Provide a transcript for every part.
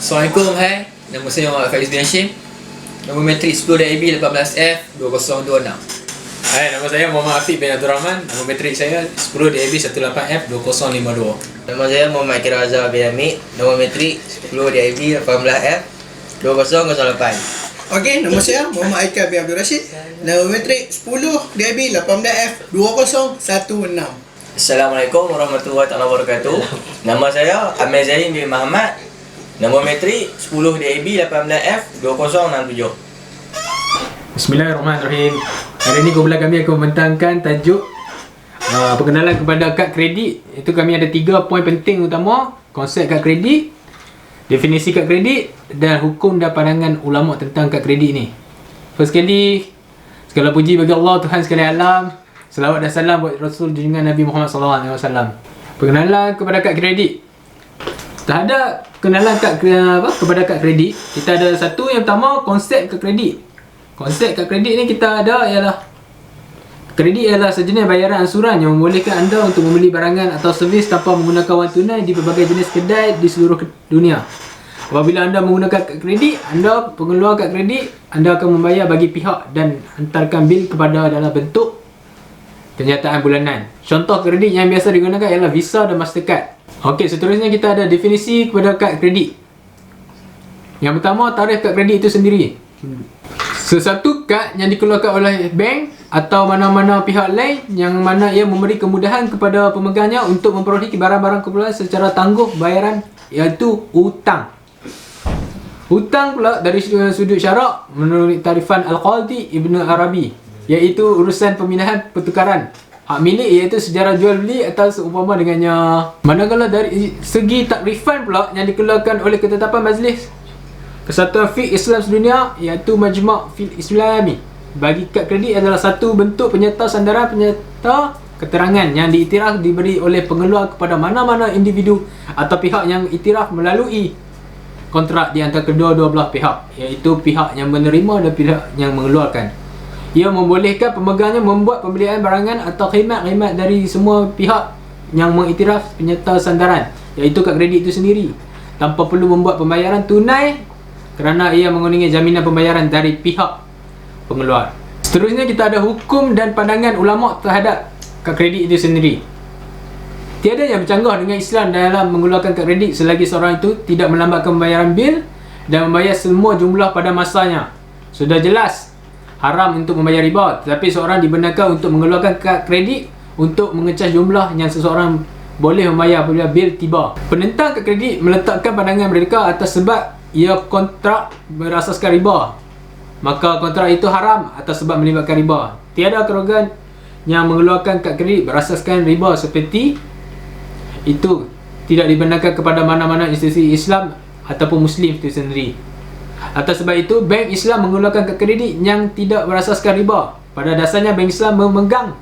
Assalamualaikum, nama saya Muhammad Faizuddin Hashim. Nombor metrik 10.AB 18F 2026. Nama saya Muhammad Afiq bin Abdul Rahman. Nombor metrik saya 10.AB 18F 2052. Nama saya Muhammad Kira Azhar bin Hamid. Nombor metrik 10.AB 18F 2008. Okey, nama saya Muhammad Aikar bin Abdul Rashid. Nombor metrik 10.AB 18F 2016. Assalamualaikum warahmatullahi wabarakatuh. Nama saya Amir Zain bin Muhammad. Nombor metrik 10 DAB 18F 2067. Bismillahirrahmanirrahim. Hari ini kumpulan kami akan membentangkan tajuk perkenalan kepada kad kredit. Itu kami ada 3 poin penting utama: konsep kad kredit, definisi kad kredit, dan hukum dan pandangan ulama tentang kad kredit ni. First sekali, segala puji bagi Allah Tuhan sekalian alam. Selawat dan salam buat Rasul junjungan Nabi Muhammad SAW. Perkenalan kepada kad kredit. Terhadap kenalan kepada kad kredit, kita ada satu yang pertama, konsep kad kredit. Konsep kad kredit ni kita ada ialah kredit ialah sejenis bayaran ansuran yang membolehkan anda untuk membeli barangan atau servis tanpa menggunakan wang tunai di berbagai jenis kedai di seluruh dunia. Apabila anda menggunakan kad kredit, anda pengeluar kad kredit, anda akan membayar bagi pihak dan hantarkan bil kepada dalam bentuk kenyataan bulanan. Contoh kredit yang biasa digunakan ialah Visa dan Mastercard. Okey, seterusnya kita ada definisi kepada kad kredit. Yang pertama, tarikh kad kredit itu sendiri. Sesuatu kad yang dikeluarkan oleh bank atau mana-mana pihak lain yang mana ia memberi kemudahan kepada pemegangnya untuk memperolehi barang-barang keperluan secara tangguh bayaran, iaitu hutang. Hutang pula dari sudut syarak menurut tarifan Al-Qadhi Ibn Arabi, iaitu urusan pemindahan pertukaran hak milik, iaitu sejarah jual beli atau seumpama dengannya. Manakala dari segi takrifan pula yang dikeluarkan oleh ketetapan Majlis Kesatuan Fiqh Islam Sedunia, iaitu Majma' Fiqh Islami, bagi kad kredit adalah satu bentuk penyerta sandaran penyerta keterangan yang diiktiraf diberi oleh pengeluar kepada mana-mana individu atau pihak yang iktiraf melalui kontrak di antara kedua-dua belah pihak, iaitu pihak yang menerima dan pihak yang mengeluarkan. Ia membolehkan pemegangnya membuat pembelian barangan atau khidmat dari semua pihak yang mengiktiraf penyerta sandaran, iaitu kad kredit itu sendiri, tanpa perlu membuat pembayaran tunai kerana ia menggunakan jaminan pembayaran dari pihak pengeluar. Seterusnya kita ada hukum dan pandangan ulama terhadap kad kredit itu sendiri. Tiada yang bercanggah dengan Islam dalam mengeluarkan kad kredit selagi seorang itu tidak melambatkan pembayaran bil dan membayar semua jumlah pada masanya. Sudah jelas haram untuk membayar riba, tetapi seorang dibenarkan untuk mengeluarkan kad kredit untuk mengecas jumlah yang seseorang boleh membayar apabila bil tiba. Penentang kad kredit meletakkan pandangan mereka atas sebab ia kontrak berasaskan riba, maka kontrak itu haram atas sebab melibatkan riba. Tiada kerogan yang mengeluarkan kad kredit berasaskan riba seperti itu tidak dibenarkan kepada mana-mana institusi Islam ataupun Muslim itu sendiri. Atas sebab itu, bank Islam mengeluarkan kad kredit yang tidak berasaskan riba. Pada dasarnya, bank Islam memegang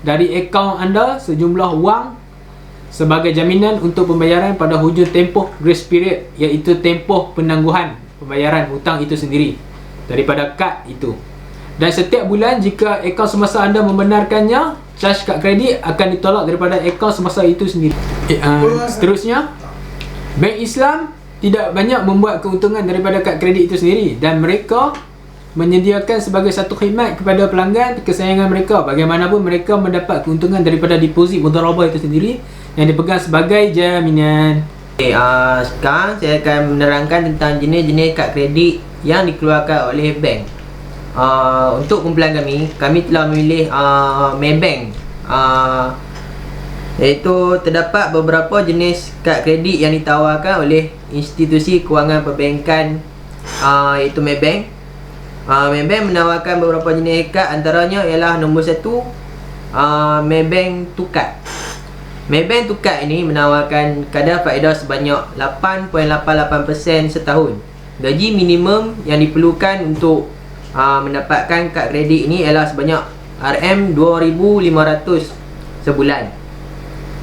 dari akaun anda sejumlah wang sebagai jaminan untuk pembayaran pada hujung tempoh grace period, iaitu tempoh penangguhan pembayaran hutang itu sendiri daripada kad itu. Dan setiap bulan jika akaun semasa anda membenarkannya, charge kad kredit akan ditolak daripada akaun semasa itu sendiri. Seterusnya, bank Islam tidak banyak membuat keuntungan daripada kad kredit itu sendiri, dan mereka menyediakan sebagai satu khidmat kepada pelanggan kesayangan mereka. Bagaimanapun mereka mendapat keuntungan daripada deposit mudharabah itu sendiri yang dipegang sebagai jaminan. Sekarang saya akan menerangkan tentang jenis-jenis kad kredit yang dikeluarkan oleh bank. Untuk kumpulan kami telah memilih Maybank, iaitu terdapat beberapa jenis kad kredit yang ditawarkan oleh institusi kewangan perbankan, iaitu Maybank. Maybank menawarkan beberapa jenis kad, antaranya ialah nombor 1, Maybank Tukar. Maybank Tukar ini menawarkan kadar faedah sebanyak 8.88% setahun. Gaji minimum yang diperlukan untuk mendapatkan kad kredit ini ialah sebanyak RM2,500 sebulan.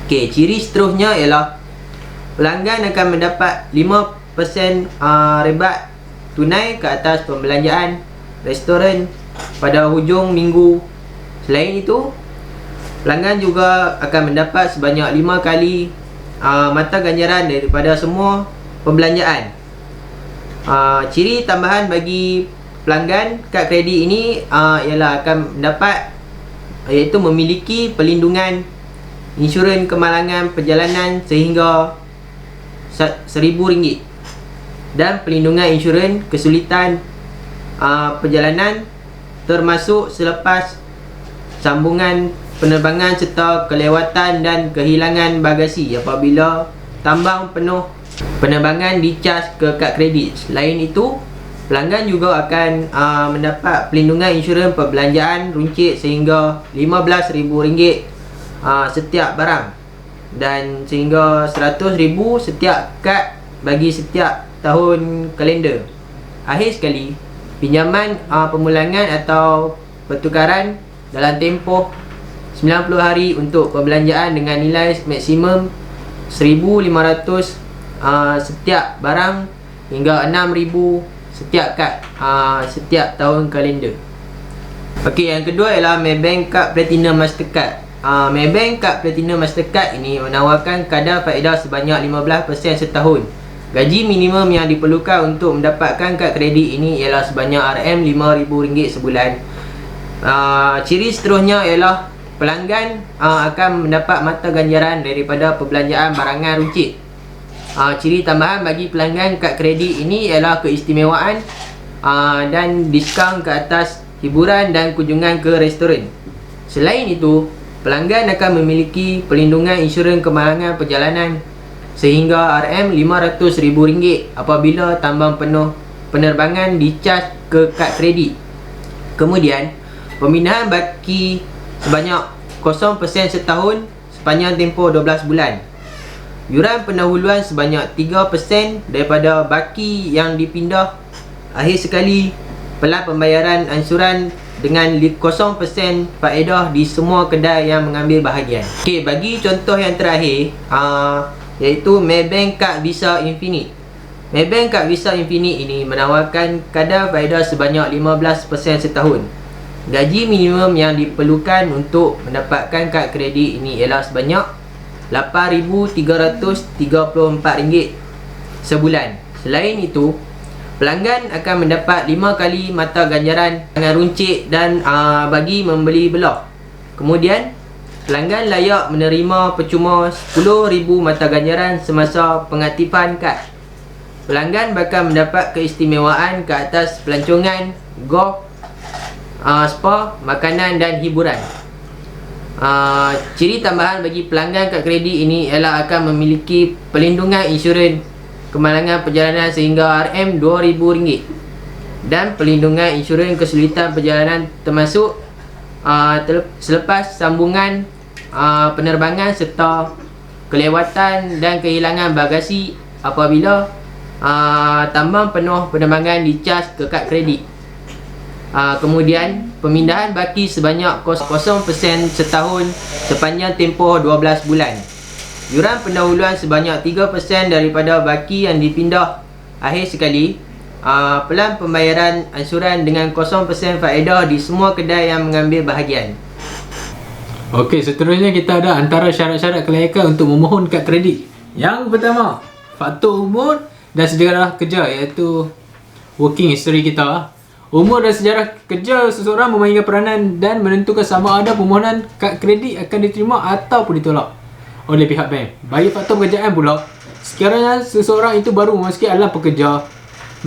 Okey, ciri seterusnya ialah pelanggan akan mendapat 5% rebat tunai ke atas pembelanjaan restoran pada hujung minggu. Selain itu, pelanggan juga akan mendapat sebanyak 5 kali mata ganjaran daripada semua pembelanjaan. Ciri tambahan bagi pelanggan kad kredit ini ialah akan mendapat iaitu memiliki perlindungan insurans kemalangan perjalanan sehingga RM1,000 dan perlindungan insurans kesulitan perjalanan termasuk selepas sambungan penerbangan serta kelewatan dan kehilangan bagasi apabila tambang penuh penerbangan dicas ke kad kredit. Selain itu, pelanggan juga akan mendapat perlindungan insurans perbelanjaan runcit sehingga RM15,000 setiap barang dan sehingga RM100,000 setiap kad bagi setiap tahun kalender. Akhir sekali, pinjaman pemulangan atau pertukaran dalam tempoh 90 hari untuk perbelanjaan dengan nilai maksimum RM1,500 setiap barang hingga RM6,000 setiap kad setiap tahun kalender. Okey, yang kedua ialah Maybank Card Platinum Mastercard. Maybank Card Platinum Mastercard ini menawarkan kadar faedah sebanyak 15% setahun. Gaji minimum yang diperlukan untuk mendapatkan kad kredit ini ialah sebanyak RM5,000 sebulan. Ciri seterusnya ialah pelanggan akan mendapat mata ganjaran daripada perbelanjaan barangan runcit. Ciri tambahan bagi pelanggan kad kredit ini ialah keistimewaan dan diskaun ke atas hiburan dan kunjungan ke restoran. Selain itu, pelanggan akan memiliki perlindungan insurans kemalangan perjalanan sehingga RM500,000 apabila tambang penuh penerbangan dicas ke kad kredit. Kemudian, pemindahan baki sebanyak 0% setahun sepanjang tempoh 12 bulan. Yuran pendahuluan sebanyak 3% daripada baki yang dipindah. Akhir sekali, pelan pembayaran ansuran dengan 0% faedah di semua kedai yang mengambil bahagian. Okey, bagi contoh yang terakhir iaitu Maybank Card Visa Infinite. Maybank Card Visa Infinite ini menawarkan kadar faedah sebanyak 15% setahun. Gaji minimum yang diperlukan untuk mendapatkan kad kredit ini ialah sebanyak RM8,334 sebulan. Selain itu, pelanggan akan mendapat 5 kali mata ganjaran dengan runcit dan bagi membeli belah. Kemudian, pelanggan layak menerima percuma 10,000 mata ganjaran semasa pengaktifan kad. Pelanggan bakal mendapat keistimewaan ke atas pelancongan, golf, spa, makanan dan hiburan. Ciri tambahan bagi pelanggan kad kredit ini ialah akan memiliki perlindungan insurans kemalangan perjalanan sehingga RM2,000 dan perlindungan insurans kesulitan perjalanan termasuk selepas sambungan penerbangan serta kelewatan dan kehilangan bagasi apabila tambang penuh penerbangan dicas ke kad kredit. Kemudian, pemindahan baki sebanyak 0% setahun sepanjang tempoh 12 bulan. Yuran pendahuluan sebanyak 3% daripada baki yang dipindah. Akhir sekali, pelan pembayaran ansuran dengan 0% faedah di semua kedai yang mengambil bahagian. Okey, seterusnya kita ada antara syarat-syarat kelayakan untuk memohon kad kredit. Yang pertama, faktor umur dan sejarah kerja iaitu working history kita. Umur dan sejarah kerja seseorang memainkan peranan dan menentukan sama ada permohonan kad kredit akan diterima ataupun ditolak oleh pihak bank. Bagi faktor pekerjaan pula, sekiranya seseorang itu baru memasuki alam pekerja,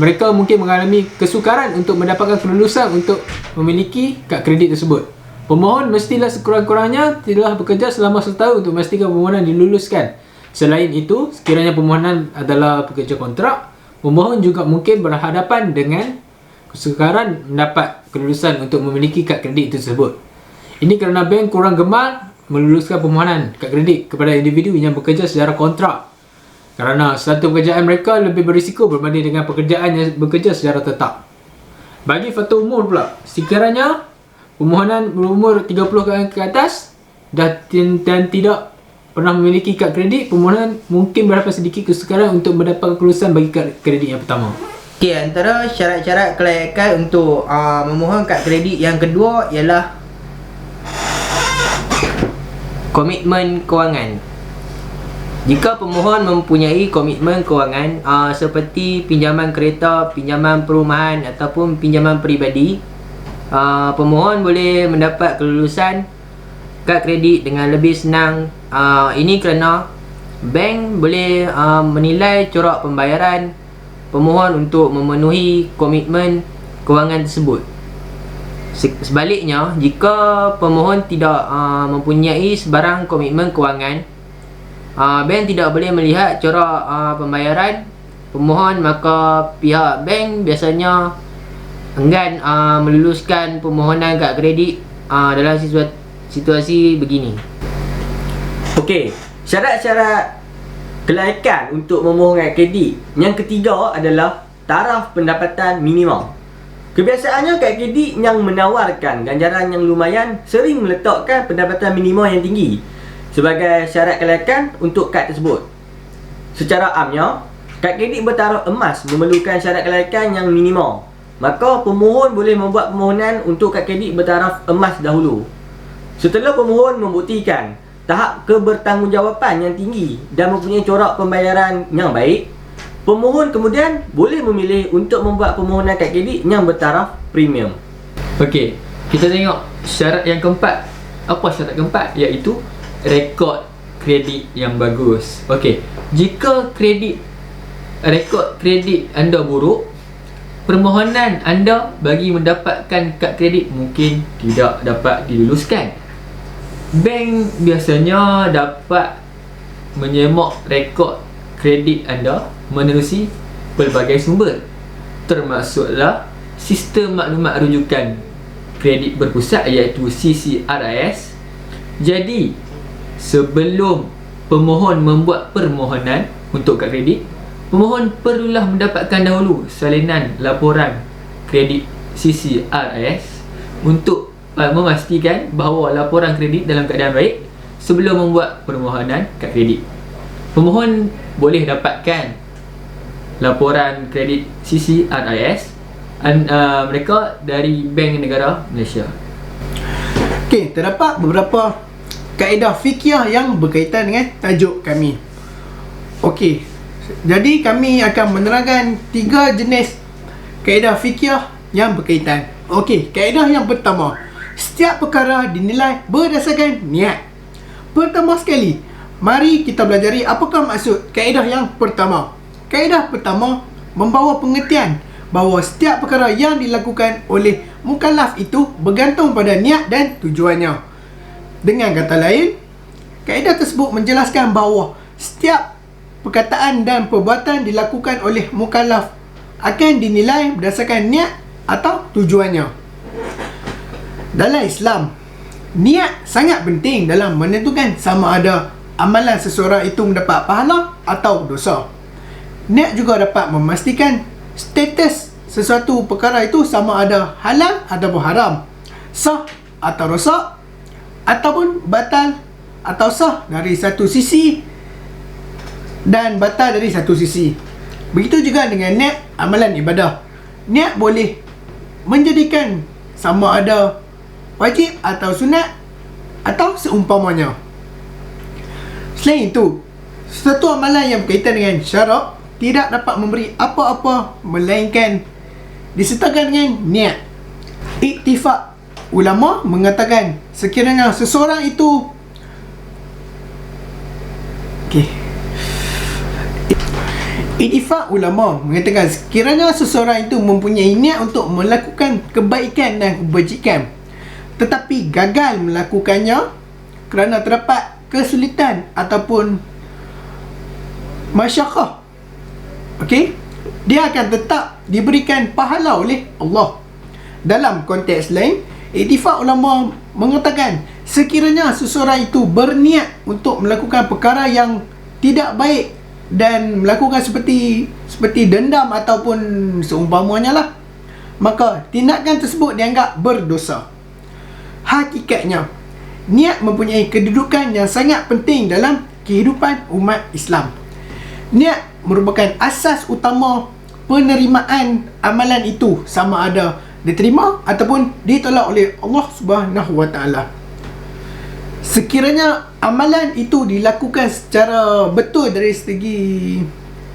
mereka mungkin mengalami kesukaran untuk mendapatkan kelulusan untuk memiliki kad kredit tersebut. Pemohon mestilah sekurang-kurangnya telah bekerja selama 1 tahun untuk memastikan permohonan diluluskan. Selain itu, sekiranya permohonan adalah pekerja kontrak, pemohon juga mungkin berhadapan dengan kesukaran mendapat kelulusan untuk memiliki kad kredit tersebut. Ini kerana bank kurang gemar meluluskan permohonan kad kredit kepada individu yang bekerja secara kontrak kerana satu pekerjaan mereka lebih berisiko berbanding dengan pekerjaan yang bekerja secara tetap. Bagi faktor umur pula, sekiranya permohonan berumur 30 ke atas dan tidak pernah memiliki kad kredit, permohonan mungkin berhadapan sedikit kesukaran untuk mendapat kelulusan bagi kad kredit yang pertama. Okey, antara syarat-syarat kelayakan untuk memohon kad kredit yang kedua ialah komitmen kewangan. Jika pemohon mempunyai komitmen kewangan seperti pinjaman kereta, pinjaman perumahan ataupun pinjaman peribadi, pemohon boleh mendapat kelulusan kad kredit dengan lebih senang. Ini kerana bank boleh menilai corak pembayaran pemohon untuk memenuhi komitmen kewangan tersebut. Sebaliknya, jika pemohon tidak mempunyai sebarang komitmen kewangan, bank tidak boleh melihat corak pembayaran pemohon, maka pihak bank biasanya enggan meluluskan permohonan kad kredit dalam situasi begini. Okey, syarat-syarat kelayakan untuk memohon kad kredit. Yang ketiga adalah taraf pendapatan minimum. Kebiasaannya kad kredit yang menawarkan ganjaran yang lumayan sering meletakkan pendapatan minimum yang tinggi sebagai syarat kelayakan untuk kad tersebut. Secara amnya, kad kredit bertaraf emas memerlukan syarat kelayakan yang minimum. Maka pemohon boleh membuat permohonan untuk kad kredit bertaraf emas dahulu. Setelah pemohon membuktikan tahap kebertanggungjawapan yang tinggi dan mempunyai corak pembayaran yang baik, pemohon kemudian boleh memilih untuk membuat permohonan kad kredit yang bertaraf premium. Okey, kita tengok syarat yang keempat. Apa syarat keempat? Iaitu rekod kredit yang bagus. Okey, jika rekod kredit anda buruk, permohonan anda bagi mendapatkan kad kredit mungkin tidak dapat diluluskan. Bank biasanya dapat menyemak rekod kredit anda menerusi pelbagai sumber, termasuklah Sistem Maklumat Rujukan Kredit Berpusat iaitu CCRIS. Jadi, sebelum pemohon membuat permohonan untuk kad kredit, pemohon perlulah mendapatkan dahulu salinan laporan kredit CCRIS untuk memastikan bahawa laporan kredit dalam keadaan baik sebelum membuat permohonan kad kredit. Pemohon boleh dapatkan laporan kredit CCRIS mereka dari Bank Negara Malaysia. Okey, terdapat beberapa kaedah fikiah yang berkaitan dengan tajuk kami. Okey, jadi kami akan menerangkan 3 jenis kaedah fikiah yang berkaitan. Okey, kaedah yang pertama, setiap perkara dinilai berdasarkan niat. Pertama sekali, mari kita belajari apakah maksud kaedah yang pertama. Kaedah pertama membawa pengertian bahawa setiap perkara yang dilakukan oleh mukallaf itu bergantung pada niat dan tujuannya. Dengan kata lain, kaedah tersebut menjelaskan bahawa setiap perkataan dan perbuatan dilakukan oleh mukallaf akan dinilai berdasarkan niat atau tujuannya. Dalam Islam, niat sangat penting dalam menentukan sama ada amalan seseorang itu mendapat pahala atau dosa. Niat juga dapat memastikan status sesuatu perkara itu sama ada halal ataupun haram, sah atau rosak, ataupun batal atau sah dari satu sisi dan batal dari satu sisi. Begitu juga dengan niat amalan ibadah. Niat boleh menjadikan sama ada wajib atau sunat atau seumpamanya. Selain itu, sesuatu amalan yang berkaitan dengan syarak tidak dapat memberi apa-apa melainkan disertakan dengan niat. Iktifak ulama mengatakan sekiranya seseorang itu Ittifaq ulama mengatakan sekiranya seseorang itu mempunyai niat untuk melakukan kebaikan dan kebajikan tetapi gagal melakukannya kerana terdapat kesulitan ataupun masyaqqah, okey, dia akan tetap diberikan pahala oleh Allah. Dalam konteks lain, ittifaq ulama mengatakan sekiranya seseorang itu berniat untuk melakukan perkara yang tidak baik dan melakukan seperti dendam ataupun seumpamanya lah, maka tindakan tersebut dianggap berdosa. Hakikatnya, niat mempunyai kedudukan yang sangat penting dalam kehidupan umat Islam. Niat merupakan asas utama penerimaan amalan itu sama ada diterima ataupun ditolak oleh Allah Subhanahu Wa Taala. sekiranya amalan itu dilakukan secara betul dari segi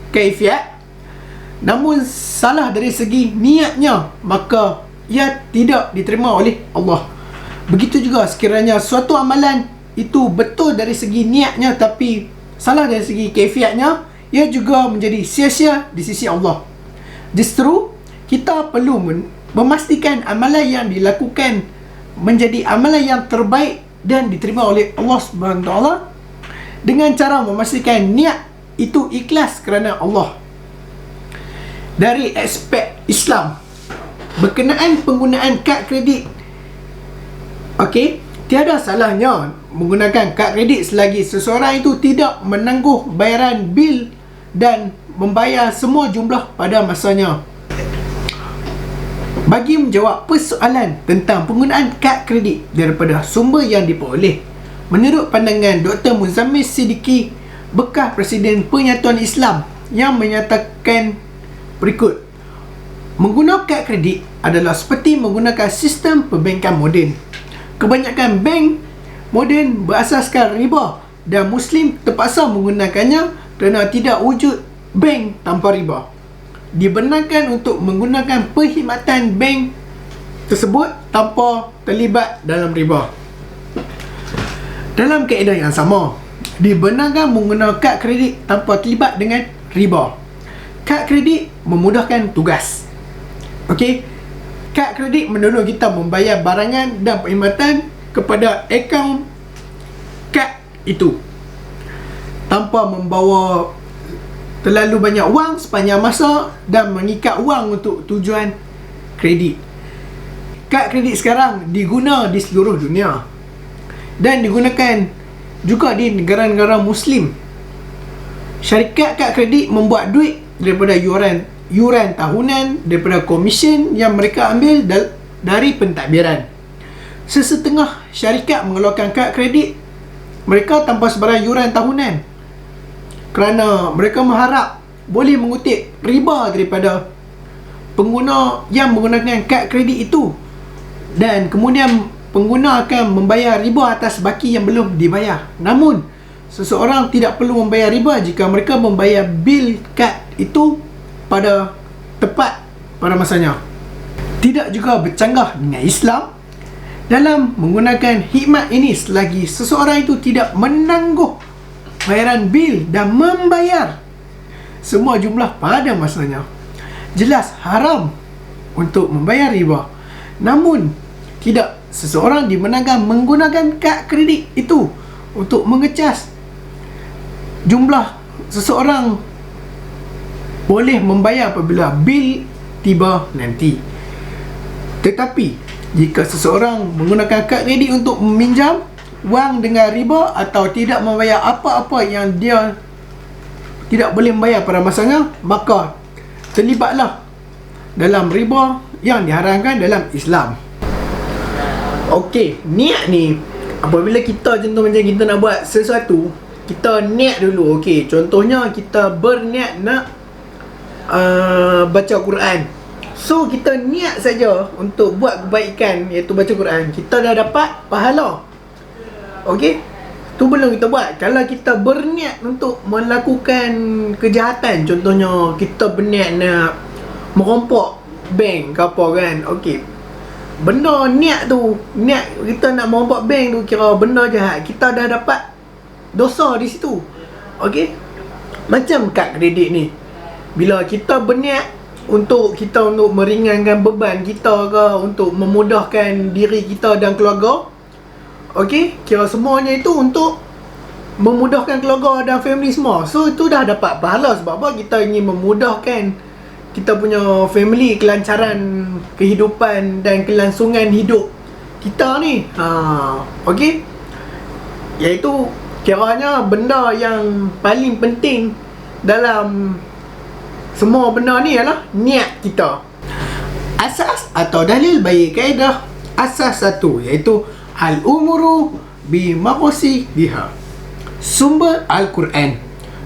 kaifiat, namun salah dari segi niatnya, maka ia tidak diterima oleh Allah. Begitu juga sekiranya suatu amalan itu betul dari segi niatnya tapi salah dari segi kaifiatnya, ia juga menjadi sia-sia di sisi Allah. Justru kita perlu memastikan amalan yang dilakukan menjadi amalan yang terbaik dan diterima oleh Allah SWT dengan cara memastikan niat itu ikhlas kerana Allah. Dari aspek Islam berkenaan penggunaan kad kredit, okey, tiada salahnya menggunakan kad kredit selagi seseorang itu tidak menangguh bayaran bil dan membayar semua jumlah pada masanya. Bagi menjawab persoalan tentang penggunaan kad kredit daripada sumber yang diperoleh, menurut pandangan Dr. Muzammil Siddiqui, bekas Presiden Penyatuan Islam, yang menyatakan berikut: menggunakan kad kredit adalah seperti menggunakan sistem perbankan moden. Kebanyakan bank moden berasaskan riba dan Muslim terpaksa menggunakannya kerana tidak wujud bank tanpa riba. Dibenarkan untuk menggunakan perkhidmatan bank tersebut tanpa terlibat dalam riba. Dalam kaedah yang sama, dibenarkan menggunakan kad kredit tanpa terlibat dengan riba. Kad kredit memudahkan tugas. Okey, kad kredit menolong kita membayar barangan dan perkhidmatan kepada akaun kad itu tanpa membawa terlalu banyak wang sepanjang masa dan mengikat wang untuk tujuan kredit. Kad kredit sekarang diguna di seluruh dunia dan digunakan juga di negara-negara Muslim. Syarikat kad kredit membuat duit daripada yuran tahunan, daripada komisen yang mereka ambil dari pentadbiran. Sesetengah syarikat mengeluarkan kad kredit mereka tanpa sebarang yuran tahunan kerana mereka mengharap boleh mengutip riba daripada pengguna yang menggunakan kad kredit itu, dan kemudian pengguna akan membayar riba atas baki yang belum dibayar. Namun seseorang tidak perlu membayar riba jika mereka membayar bil kad itu pada tepat pada masanya. Tidak juga bercanggah dengan Islam dalam menggunakan hikmat ini selagi seseorang itu tidak menangguh bayaran bil dan membayar semua jumlah pada masanya. Jelas haram untuk membayar riba, namun tidak seseorang dibenarkan menggunakan kad kredit itu untuk mengecas jumlah seseorang boleh membayar apabila bil tiba nanti. Tetapi jika seseorang menggunakan kad kredit untuk meminjam wang dengan riba atau tidak membayar apa-apa yang dia tidak boleh membayar pada masanya, maka terlibatlah dalam riba yang diharamkan dalam Islam. Okey, niat ni apabila kita contoh macam kita nak buat sesuatu, kita niat dulu. Okey, contohnya kita berniat nak baca Quran. So kita niat saja untuk buat kebaikan, iaitu baca Quran, kita dah dapat pahala. Okey, tu belum kita buat. Kalau kita berniat untuk melakukan kejahatan, contohnya kita berniat nak merompok bank ke apa kan, okey, benda niat tu, niat kita nak merompok bank tu kira benda jahat, kita dah dapat dosa di situ. Okey, macam kad kredit ni, bila kita berniat untuk meringankan beban kita ke, untuk memudahkan diri kita dan keluarga, okey, kira semuanya itu untuk memudahkan keluarga dan family semua. So itu dah dapat pahala. Sebab apa? Kita ingin memudahkan kita punya family, kelancaran kehidupan dan kelangsungan hidup kita ni. Okey, iaitu kiranya benda yang paling penting dalam semua benda ni ialah niat kita. Asas atau dalil bagi kaedah asas satu, iaitu al-umuru bimaqasidiha. Sumber Al-Quran.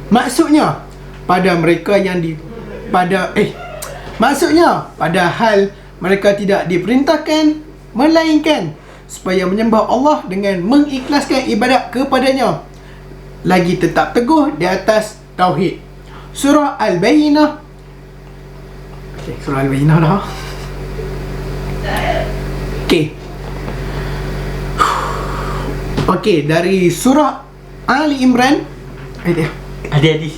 Maksudnya pada mereka yang maksudnya pada hal mereka tidak diperintahkan melainkan supaya menyembah Allah dengan mengikhlaskan ibadat kepadanya, lagi tetap teguh di atas tauhid. Surah Al-Bayyinah. Surah Al-Bayyinah dah. Dari surah Ali Imran. Adik-adik.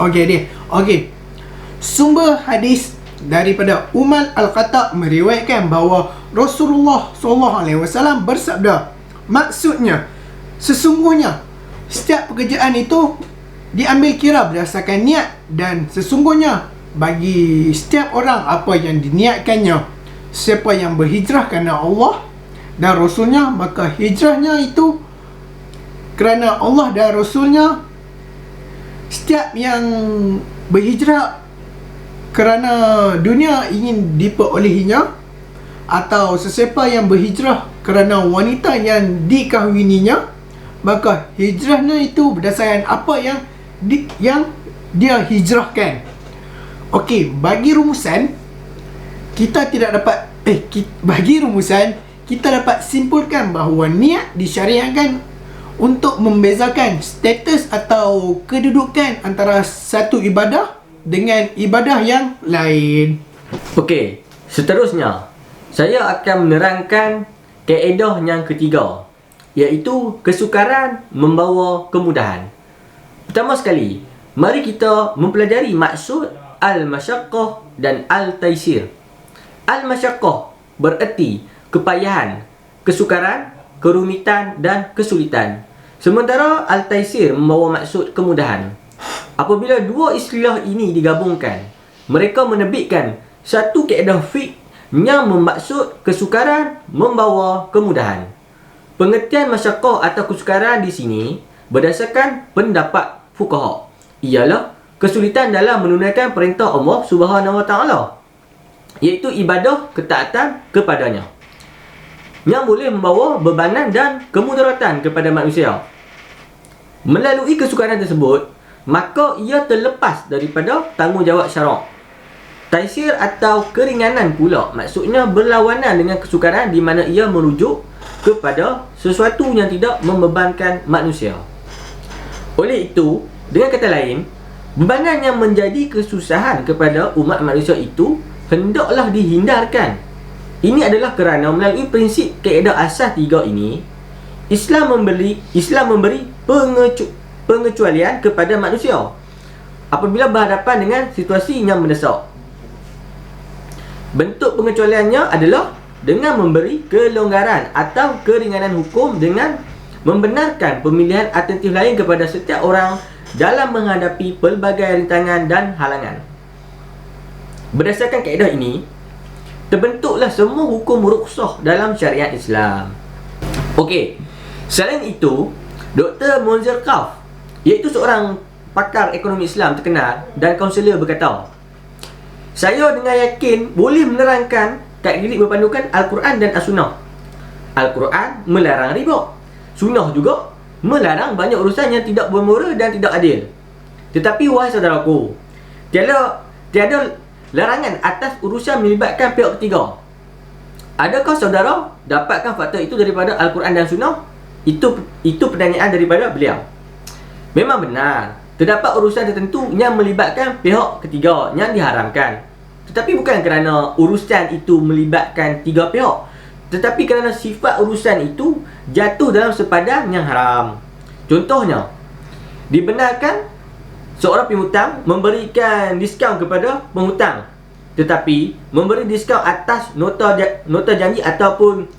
Sumber hadis daripada Umar Al-Khattab meriwayatkan bahawa Rasulullah SAW bersabda, maksudnya, sesungguhnya setiap pekerjaan itu diambil kira berdasarkan niat, dan sesungguhnya bagi setiap orang apa yang diniatkannya. Siapa yang berhijrah kerana Allah dan Rasulnya, maka hijrahnya itu kerana Allah dan Rasulnya. Setiap yang berhijrah kerana dunia ingin diperolehinya, atau sesiapa yang berhijrah kerana wanita yang dikahwininya, maka hijrahnya itu berdasarkan apa yang dia hijrahkan. Bagi rumusan kita dapat simpulkan bahawa niat disyariatkan untuk membezakan status atau kedudukan antara satu ibadah dengan ibadah yang lain. Okey, seterusnya saya akan menerangkan kaedah yang ketiga, iaitu kesukaran membawa kemudahan. Pertama sekali, mari kita mempelajari maksud al-masyaqqah dan al-taysir. Al-masyaqqah bererti kepayahan, kesukaran, kerumitan dan kesulitan. Sementara al-taysir membawa maksud kemudahan. Apabila dua istilah ini digabungkan, mereka menerbitkan satu kaedah fiqh yang bermaksud kesukaran membawa kemudahan. Pengertian masyaqqah atau kesukaran di sini berdasarkan pendapat fuqaha ialah kesulitan dalam menunaikan perintah Allah Subhanahu Wa Taala, iaitu ibadah ketaatan kepadanya, yang boleh membawa bebanan dan kemudaratan kepada manusia. Melalui kesukaran tersebut, maka ia terlepas daripada tanggungjawab syarak. Taisir atau keringanan pula maksudnya berlawanan dengan kesukaran, di mana ia merujuk kepada sesuatu yang tidak membebankan manusia. Oleh itu, dengan kata lain, bebanan yang menjadi kesusahan kepada umat manusia itu hendaklah dihindarkan. Ini adalah kerana melalui prinsip kaedah asas tiga ini, Islam memberi pengecualian kepada manusia apabila berhadapan dengan situasi yang mendesak. Bentuk pengecualiannya adalah dengan memberi kelonggaran atau keringanan hukum dengan membenarkan pemilihan alternatif lain kepada setiap orang dalam menghadapi pelbagai rintangan dan halangan. Berdasarkan kaedah ini, terbentuklah semua hukum rukhsah dalam syariat Islam. Selain itu, Dr. Monzer Kaf, iaitu seorang pakar ekonomi Islam terkenal dan kaunselor, berkata, saya dengan yakin boleh menerangkan kaedah berpandukan Al-Quran dan As-Sunnah. Al-Quran melarang riba, Sunnah juga melarang banyak urusan yang tidak bermula dan tidak adil. Tetapi wahai saudaraku, tiada larangan atas urusan melibatkan pihak ketiga. Adakah saudara dapatkan fakta itu daripada Al-Quran dan Sunnah? Itu pertanyaan daripada beliau. Memang benar, terdapat urusan tertentu yang melibatkan pihak ketiga yang diharamkan. Tetapi bukan kerana urusan itu melibatkan tiga pihak, tetapi kerana sifat urusan itu jatuh dalam sepadan yang haram. Contohnya, dibenarkan seorang pihutang memberikan diskaun kepada penghutang, tetapi memberi diskaun atas nota janji ataupun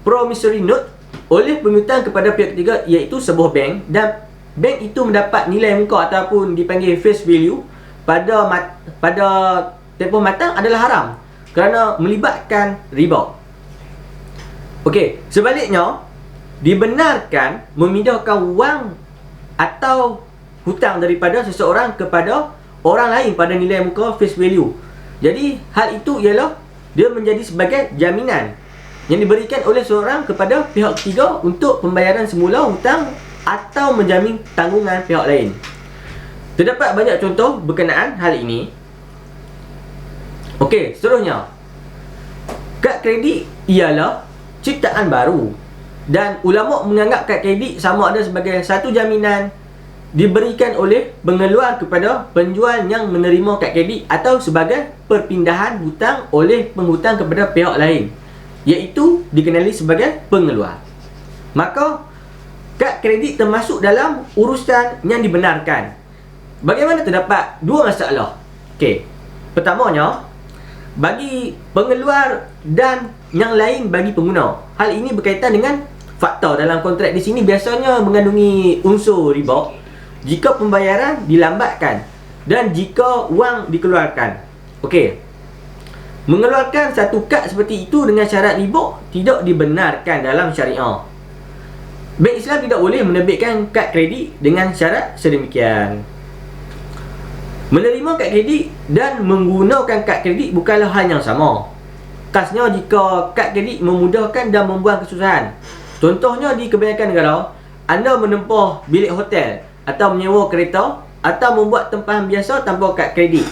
promissory note oleh penghutang kepada pihak ketiga, iaitu sebuah bank, dan bank itu mendapat nilai muka ataupun dipanggil face value pada tempoh matang adalah haram kerana melibatkan riba. Sebaliknya, dibenarkan memindahkan wang atau hutang daripada seseorang kepada orang lain pada nilai muka face value. Jadi hal itu ialah dia menjadi sebagai jaminan yang diberikan oleh seorang kepada pihak ketiga untuk pembayaran semula hutang atau menjamin tanggungan pihak lain. Terdapat banyak contoh berkenaan hal ini. Seterusnya, kad kredit ialah ciptaan baru dan ulama menganggap kad kredit sama ada sebagai satu jaminan diberikan oleh pengeluar kepada penjual yang menerima kad kredit atau sebagai perpindahan hutang oleh penghutang kepada pihak lain, iaitu dikenali sebagai pengeluar. Maka kad kredit termasuk dalam urusan yang dibenarkan. Bagaimana terdapat dua masalah. Okey. Pertamanya, bagi pengeluar dan yang lain bagi pengguna. Hal ini berkaitan dengan fakta dalam kontrak di sini biasanya mengandungi unsur riba jika pembayaran dilambatkan dan jika wang dikeluarkan. Okey. Mengeluarkan satu kad seperti itu dengan syarat riba tidak dibenarkan dalam syariah. Bank Islam tidak boleh menerbitkan kad kredit dengan syarat sedemikian. Menerima kad kredit dan menggunakan kad kredit bukanlah hal yang sama. Khasnya jika kad kredit memudahkan dan membuang kesusahan. Contohnya di kebanyakan negara, anda menempuh bilik hotel atau menyewa kereta atau membuat tempahan biasa tanpa kad kredit.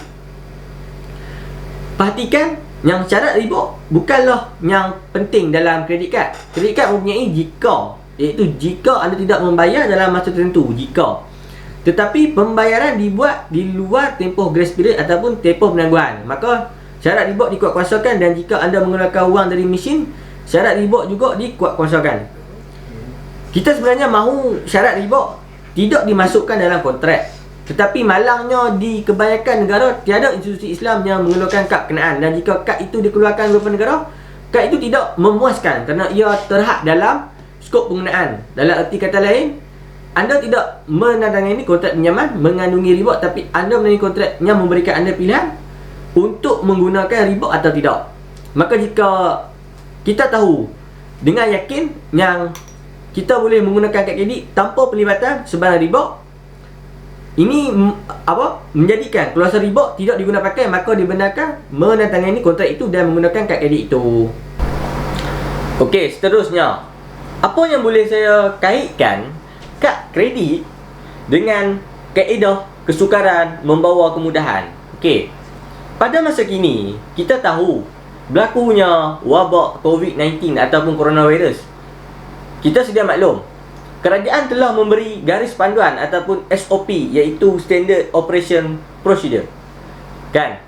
Perhatikan, yang syarat riba bukanlah yang penting dalam kredit kad. Kredit kad mempunyai jika, iaitu jika anda tidak membayar dalam masa tertentu, jika. Tetapi pembayaran dibuat di luar tempoh grace period ataupun tempoh penangguhan, maka syarat riba dikuatkuasakan. Dan jika anda mengeluarkan wang dari mesin, syarat riba juga dikuatkuasakan. Kita sebenarnya mahu syarat riba tidak dimasukkan dalam kontrak, tetapi malangnya di kebanyakan negara tiada institusi Islam yang mengeluarkan kad berkenaan. Dan jika kad itu dikeluarkan oleh beberapa negara, kad itu tidak memuaskan kerana ia terhad dalam skop penggunaan. Dalam erti kata lain, anda tidak menandatangani kontrak pinjaman mengandungi riba, tapi anda menandatangani kontrak yang memberikan anda pilihan untuk menggunakan riba atau tidak. Maka jika kita tahu dengan yakin yang kita boleh menggunakan kad kredit tanpa pelibatan sebarang riba, ini menjadikan keluasan riba tidak diguna pakai, maka dibenarkan menandatangani kontrak itu dan menggunakan kad kredit itu. Okey, seterusnya, apa yang boleh saya kaitkan kad kredit dengan kaedah kesukaran membawa kemudahan? Okey, pada masa kini kita tahu berlakunya wabak COVID-19 ataupun coronavirus. Kita sedia maklum, kerajaan telah memberi garis panduan ataupun SOP, iaitu Standard Operation Procedure. Kan?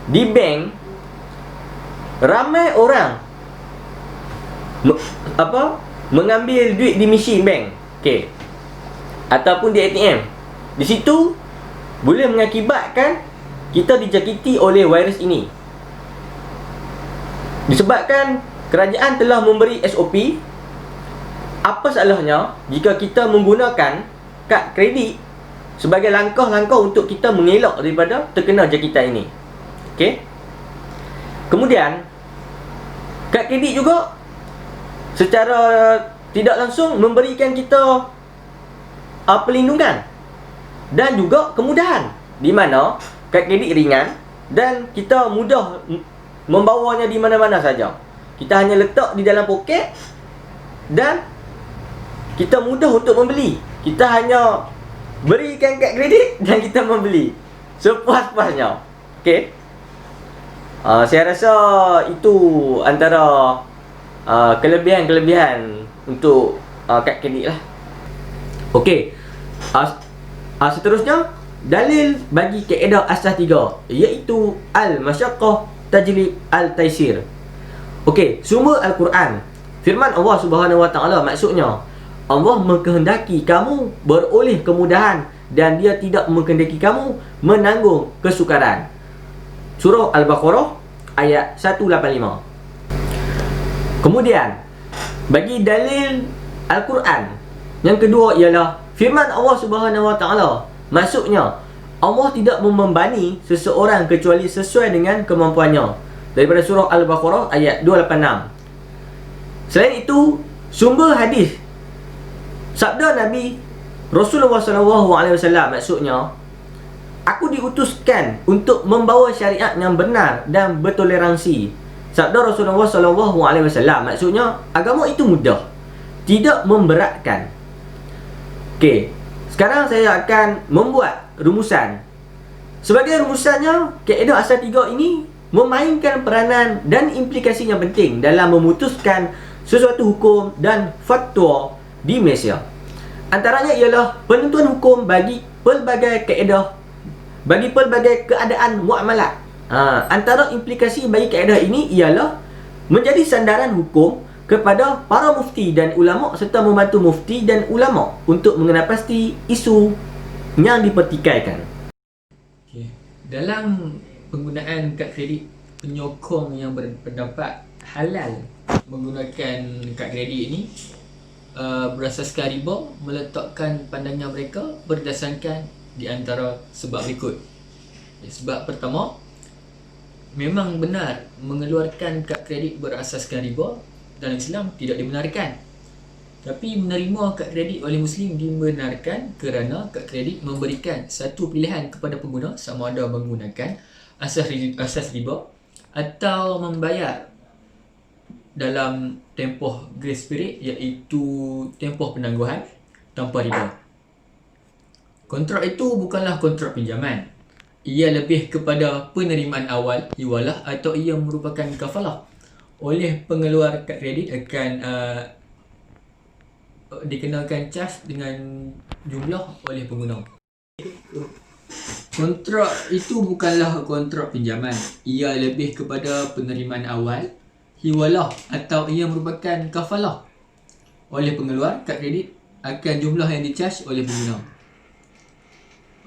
Di bank, ramai orang mengambil duit di mesin bank. Okey. Ataupun di ATM. Di situ boleh mengakibatkan kita dijangkiti oleh virus ini. Disebabkan kerajaan telah memberi SOP, apa salahnya jika kita menggunakan kad kredit sebagai langkah-langkah untuk kita mengelak daripada terkena jangkitan ini. Okey. Kemudian, kad kredit juga secara tidak langsung memberikan kita perlindungan dan juga kemudahan, di mana kad kredit ringan dan kita mudah membawanya di mana-mana saja. Kita hanya letak di dalam poket dan kita mudah untuk membeli. Kita hanya berikan kad kredit dan kita membeli sepuas-puasnya. Okey. Saya rasa itu antara kelebihan-kelebihan untuk kad kredit lah. Okey. Seterusnya, dalil bagi kaedah asas 3, iaitu al-masyaqqah tajlib al-taisir. Okey, sumber Al-Quran. Firman Allah Subhanahu Wa Taala, maksudnya Allah mengkehendaki kamu beroleh kemudahan dan Dia tidak mengkehendaki kamu menanggung kesukaran. Surah Al-Baqarah ayat 185. Kemudian, bagi dalil Al-Quran yang kedua ialah firman Allah Subhanahu Wa Taala, maksudnya Allah tidak membebani seseorang kecuali sesuai dengan kemampuannya. Daripada surah Al-Baqarah ayat 286. Selain itu, sumber hadis sabda Nabi Rasulullah SAW, maksudnya, aku diutuskan untuk membawa syariat yang benar dan bertoleransi. Sabda Rasulullah SAW, maksudnya, agama itu mudah, tidak memberatkan. Okey, sekarang saya akan membuat rumusan. Sebagai rumusannya, kaedah asas 3 ini memainkan peranan dan implikasi yang penting dalam memutuskan sesuatu hukum dan fatwa di Malaysia. Antaranya ialah penentuan hukum bagi pelbagai kaedah, bagi pelbagai keadaan muamalat. Antara implikasi bagi kaedah ini ialah menjadi sandaran hukum kepada para mufti dan ulama serta membantu mufti dan ulama untuk mengenal pasti isu yang dipertikaikan. Okay. Dalam penggunaan kad kredit, penyokong yang berpendapat halal menggunakan kad kredit ini berasaskan riba meletakkan pandangan mereka berdasarkan di antara sebab berikut. Sebab pertama, memang benar mengeluarkan kad kredit berasaskan riba dalam Islam tidak dibenarkan. Tapi menerima kad kredit oleh Muslim dibenarkan kerana kad kredit memberikan satu pilihan kepada pengguna sama ada menggunakan asas riba atau membayar dalam tempoh grace period, iaitu tempoh penangguhan tanpa riba. Kontrak itu bukanlah kontrak pinjaman. Ia lebih kepada penerimaan awal hiwalah atau ia merupakan kafalah. Oleh pengeluar kad kredit akan dikenakan cas dengan jumlah oleh pengguna. Kontrak itu bukanlah kontrak pinjaman. Ia lebih kepada penerimaan awal hiwalah atau ia merupakan kafalah oleh pengeluar kad kredit akan jumlah yang dicas oleh pengguna.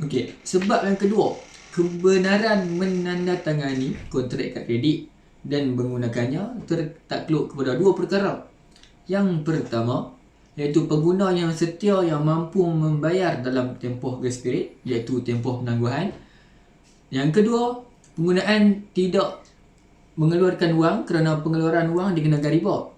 Okey, sebab yang kedua, kebenaran menandatangani kontrak kad kredit dan menggunakannya tertakluk kepada dua perkara. Yang pertama, iaitu pengguna yang setia yang mampu membayar dalam tempoh grace period, iaitu tempoh penangguhan. Yang kedua, penggunaan tidak mengeluarkan wang kerana pengeluaran wang dikenakan riba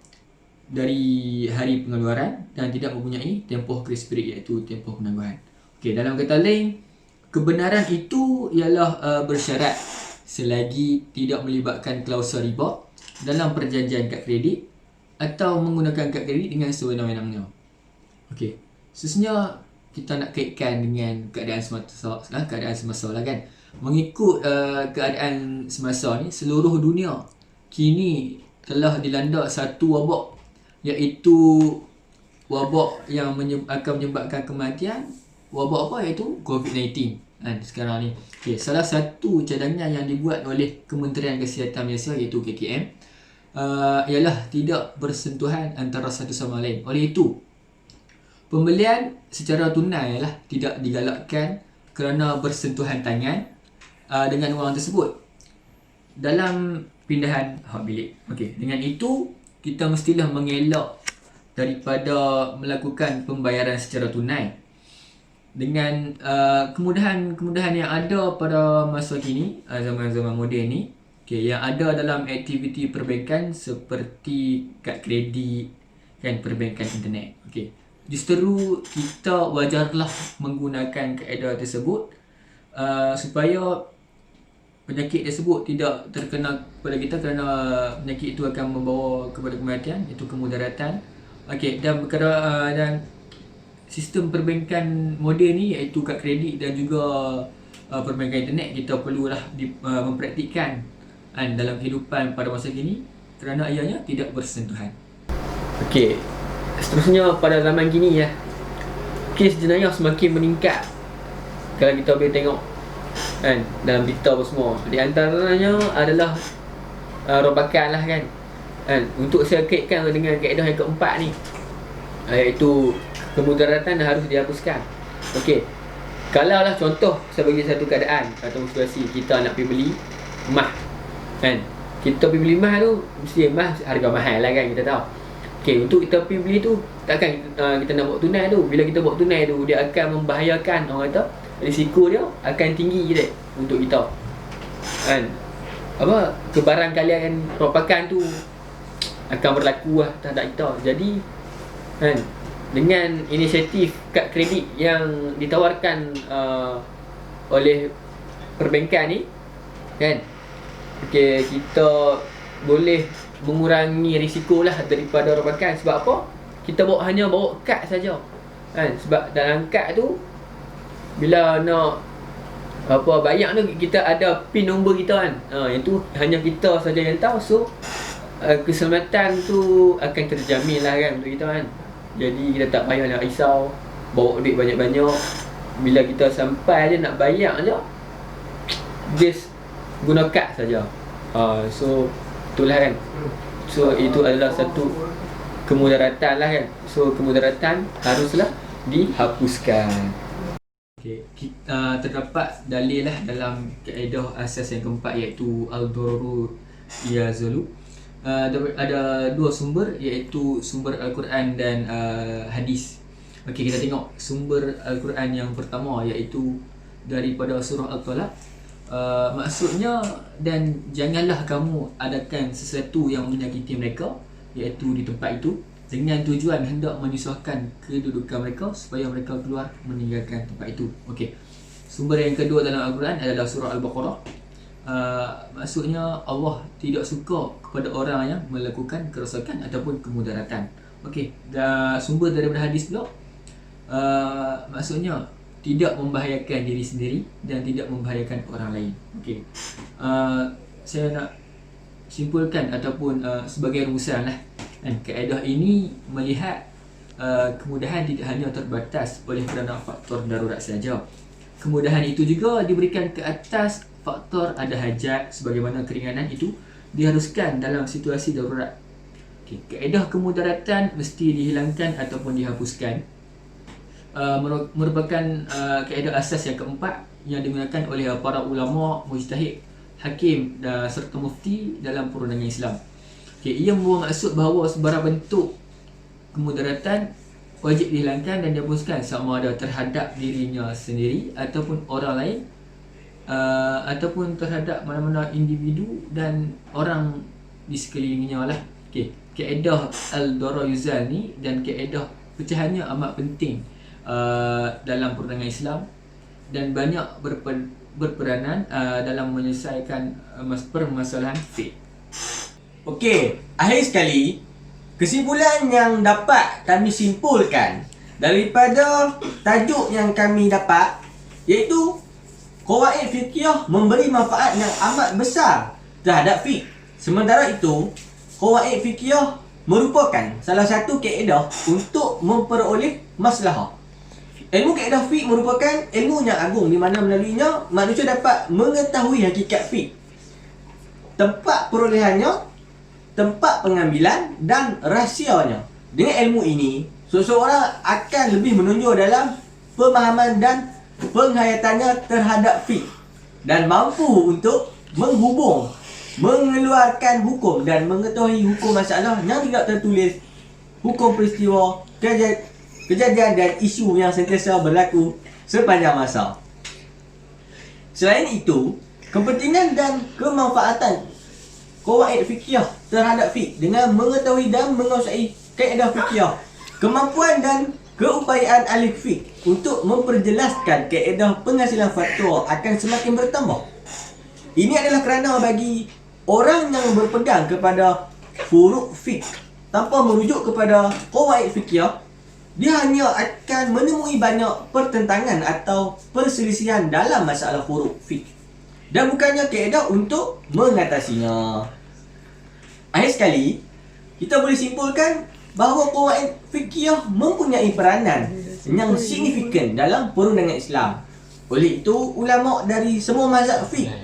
dari hari pengeluaran dan tidak mempunyai tempoh grace period, iaitu tempoh penangguhan. Okey, dalam kata lain, kebenaran itu ialah bersyarat selagi tidak melibatkan klausul riba dalam perjanjian kad kredit atau menggunakan kad kredit dengan sewenang-wenangnya. Okey, sesungguhnya kita nak kaitkan dengan keadaan semasa lah kan. Mengikut keadaan semasa ni, seluruh dunia kini telah dilanda satu wabak, iaitu wabak yang akan menyebabkan kematian. Wabak apa? Iaitu COVID-19 kan sekarang ni. Okay, salah satu cadangan yang dibuat oleh Kementerian Kesihatan Malaysia iaitu KKM ialah tidak bersentuhan antara satu sama lain. Oleh itu, pembelian secara tunai lah tidak digalakkan kerana bersentuhan tangan dengan wang tersebut dalam pindahan hak bilik. Okey, dengan itu kita mestilah mengelak daripada melakukan pembayaran secara tunai dengan kemudahan-kemudahan yang ada pada masa kini, zaman-zaman moden ni. Okay, yang ada dalam aktiviti perbankan seperti kad kredit kan, perbankan internet. Okey, justru kita wajarlah menggunakan kaedah tersebut supaya penyakit tersebut tidak terkena kepada kita, kerana penyakit itu akan membawa kepada kematian, itu kemudaratan. Okey, dan dan sistem perbankan moden ni iaitu kad kredit dan juga perbankan internet kita perlulah mempraktikkan dalam kehidupan pada masa kini kerana ianya tidak bersentuhan. Okey, seterusnya pada zaman kini ya, kes jenayah semakin meningkat. Kalau kita boleh tengok kan dalam berita apa semua, di antaranya adalah rompakan lah kan. Untuk saya kaitkan dengan kaedah yang keempat ni, iaitu kemudaratan harus dihapuskan. Okey, kalau lah contoh saya bagi satu keadaan atau situasi, kita nak pergi beli emas kan, kita pergi beli emas tu mesti emas harga mahal lah kan, kita tahu. Okey, untuk kita pergi beli tu takkan kita nak bawa tunai tu. Bila kita bawa tunai tu, dia akan membahayakan, orang kata risiko dia akan tinggi je untuk kita kan. Apa, kebarangkalian rompakan tu akan berlaku lah terhadap kita. Jadi kan, dengan inisiatif kad kredit yang ditawarkan oleh perbankan ni kan, okey, kita boleh mengurangi risiko lah daripada rompakan. Sebab apa? Kita hanya bawa kad saja kan. Sebab dalam kad tu bila nak bayar tu, kita ada pin nombor kita kan. Yang tu hanya kita saja yang tahu. So keselamatan tu akan terjamin lah kan untuk kita kan. Jadi kita tak payah nak risau bawa duit banyak-banyak. Bila kita sampai je nak bayar je, just guna kad saja. So itulah kan. So itu adalah satu kemudaratan lah kan. So kemudaratan haruslah dihapuskan. Okay. Terdapat dalil lah dalam kaedah asas yang keempat, iaitu al-dararu yazulu. Ada dua sumber, iaitu sumber Al-Quran dan hadis. Okey, kita tengok sumber Al-Quran yang pertama, iaitu daripada surah Al-Talaq. Maksudnya, dan janganlah kamu adakan sesuatu yang menyakiti mereka, iaitu di tempat itu, dengan tujuan hendak menyusahkan kedudukan mereka supaya mereka keluar meninggalkan tempat itu. Okey. Sumber yang kedua dalam Al-Quran adalah surah Al-Baqarah. Maksudnya Allah tidak suka kepada orang yang melakukan kerosakan ataupun kemudaratan. Okey. Dan sumber daripada hadis pula, maksudnya tidak membahayakan diri sendiri dan tidak membahayakan orang lain. Okey. Saya nak simpulkan ataupun sebagai rumusan lah. Dan kaedah ini melihat kemudahan tidak hanya terbatas oleh kerana faktor darurat saja. Kemudahan itu juga diberikan ke atas faktor ada hajat, sebagaimana keringanan itu diharuskan dalam situasi darurat. Okay. Kaedah kemudaratan mesti dihilangkan ataupun dihapuskan. Merupakan kaedah asas yang keempat yang digunakan oleh para ulama, mujtahid, hakim dan serta mufti dalam perundangan Islam. Okay, ia membawa maksud bahawa sebarang bentuk kemudaratan wajib dihilangkan dan dihapuskan, sama ada terhadap dirinya sendiri ataupun orang lain, ataupun terhadap mana-mana individu dan orang di sekelilingnya lah. Okay. Kaedah al-dara yuzal ni dan kaedah pecahannya amat penting dalam perundangan Islam dan banyak berperanan dalam menyelesaikan permasalahan fiqh. Okey, akhir sekali, kesimpulan yang dapat kami simpulkan daripada tajuk yang kami dapat, iaitu qawaid fiqhiyah memberi manfaat yang amat besar terhadap fiqh. Sementara itu, qawaid fiqhiyah merupakan salah satu kaedah untuk memperoleh maslahah. Ilmu kaedah fiqh merupakan ilmu yang agung di mana melaluinya manusia dapat mengetahui hakikat fiqh, tempat perolehannya, tempat pengambilan dan rahsianya. Dengan ilmu ini, seseorang akan lebih menonjol dalam pemahaman dan penghayatannya terhadap fiqh dan mampu untuk menghubung, mengeluarkan hukum dan mengetahui hukum masalah yang tidak tertulis, hukum peristiwa, kejadian dan isu yang sentiasa berlaku sepanjang masa. Selain itu, kepentingan dan kemanfaatan qawaid fiqhiyah terhadap fiqh dengan mengetahui dan menguasai kaedah fiqhiyah, kemampuan dan keupayaan ahli fiqh untuk memperjelaskan kaedah penghasilan fatwa akan semakin bertambah. Ini adalah kerana bagi orang yang berpegang kepada furu' fiqh tanpa merujuk kepada qawaid fiqhiyah, dia hanya akan menemui banyak pertentangan atau perselisihan dalam masalah furu' fiqh dan bukannya kaedah untuk mengatasinya. Akhir sekali, kita boleh simpulkan bahawa qawaid fiqhiyah mempunyai peranan yang signifikan dalam perundangan Islam. Oleh itu, ulama dari semua mazhab fiqh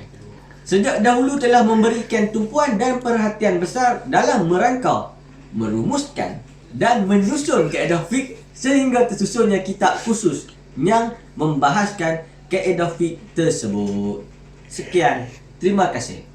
sejak dahulu telah memberikan tumpuan dan perhatian besar dalam merangka, merumuskan dan menyusun kaedah fiqh sehingga tersusunnya kitab khusus yang membahaskan kaedah fiqh tersebut. Sekian, terima kasih.